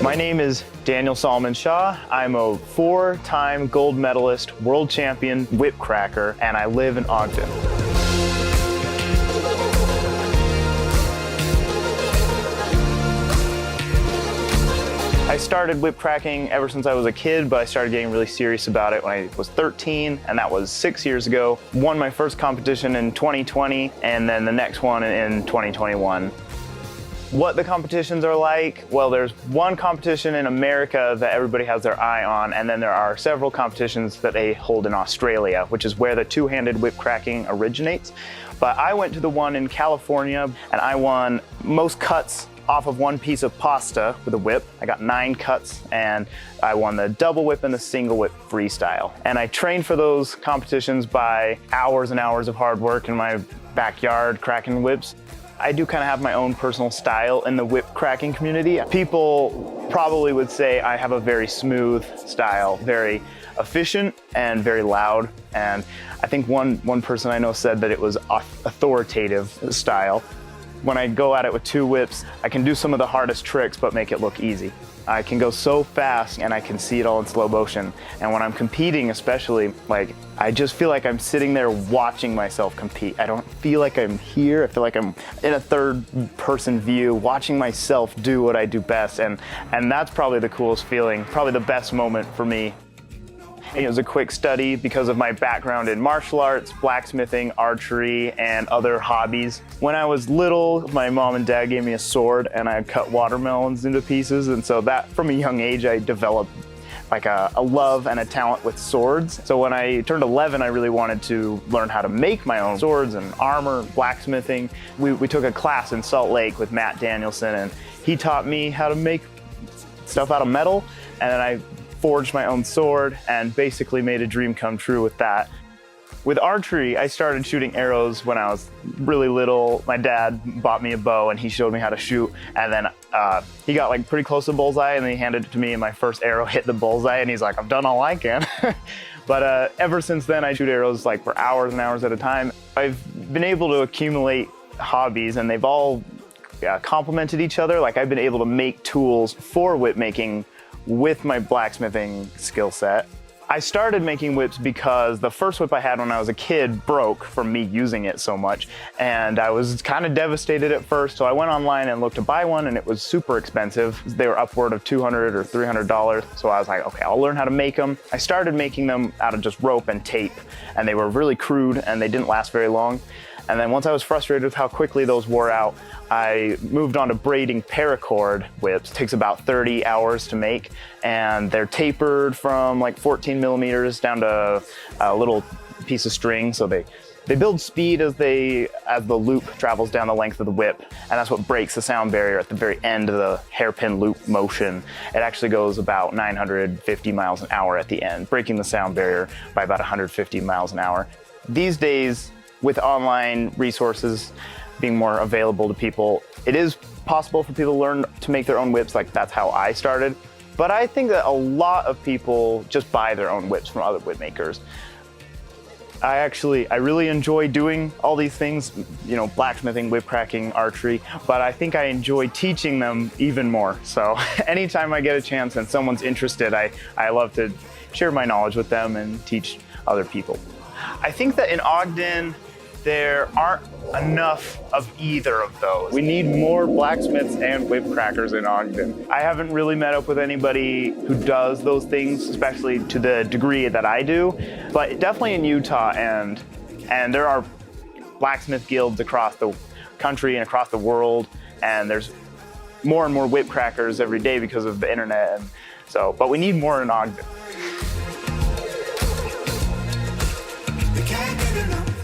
My name is Daniel Solomon Shaw. I'm a 4-time gold medalist world champion whip cracker, and I live in Ogden. I started whip cracking ever since I was a kid, but I started getting really serious about it when I was 13, and that was 6 years ago. Won my first competition in 2020, and then the next one in 2021. What the competitions are like? Well, there's one competition in America that everybody has their eye on, and then there are several competitions that they hold in Australia, which is where the two-handed whip cracking originates. But I went to the one in California, and I won most cuts off of one piece of pasta with a whip. I got 9 cuts, and I won the double whip and the single whip freestyle. And I trained for those competitions by hours and hours of hard work in my backyard cracking whips. I do kind of have my own personal style in the whip cracking community. People probably would say I have a very smooth style, very efficient and very loud. And I think one person I know said that it was authoritative style. When I go at it with 2 whips, I can do some of the hardest tricks but make it look easy. I can go so fast and I can see it all in slow motion. And when I'm competing especially, I just feel like I'm sitting there watching myself compete. I don't feel like I'm here. I feel like I'm in a third-person view, watching myself do what I do best. And that's probably the coolest feeling, probably the best moment for me. It was a quick study because of my background in martial arts, blacksmithing, archery, and other hobbies. When I was little, my mom and dad gave me a sword and I cut watermelons into pieces. And so that, from a young age, I developed a love and a talent with swords. So when I turned 11, I really wanted to learn how to make my own swords and armor, blacksmithing. We took a class in Salt Lake with Matt Danielson, and he taught me how to make stuff out of metal. And then I forged my own sword and basically made a dream come true with that. With archery, I started shooting arrows when I was really little. My dad bought me a bow and he showed me how to shoot, and then he got pretty close to the bullseye, and then he handed it to me and my first arrow hit the bullseye and he's like, "I've done all I can." But ever since then, I shoot arrows for hours and hours at a time. I've been able to accumulate hobbies and they've all complemented each other. I've been able to make tools for whip making with my blacksmithing skill set. I started making whips because the first whip I had when I was a kid broke from me using it so much, and I was kind of devastated at first, so I went online and looked to buy one, and it was super expensive. They were upward of $200 or $300, so I was like, okay, I'll learn how to make them. I started making them out of just rope and tape, and they were really crude and they didn't last very long. And then once I was frustrated with how quickly those wore out, I moved on to braiding paracord whips. It takes about 30 hours to make, and they're tapered from 14 millimeters down to a little piece of string. So they build speed as the loop travels down the length of the whip, and that's what breaks the sound barrier at the very end of the hairpin loop motion. It actually goes about 950 miles an hour at the end, breaking the sound barrier by about 150 miles an hour. These days, with online resources being more available to people, it is possible for people to learn to make their own whips. That's how I started. But I think that a lot of people just buy their own whips from other whip makers. I really enjoy doing all these things, blacksmithing, whip cracking, archery, but I think I enjoy teaching them even more. So anytime I get a chance and someone's interested, I love to share my knowledge with them and teach other people. I think that in Ogden, there aren't enough of either of those. We need more blacksmiths and whip crackers in Ogden. I haven't really met up with anybody who does those things, especially to the degree that I do, but definitely in Utah, and there are blacksmith guilds across the country and across the world, and there's more and more whip crackers every day because of the internet, and so, but we need more in Ogden. You can't get enough.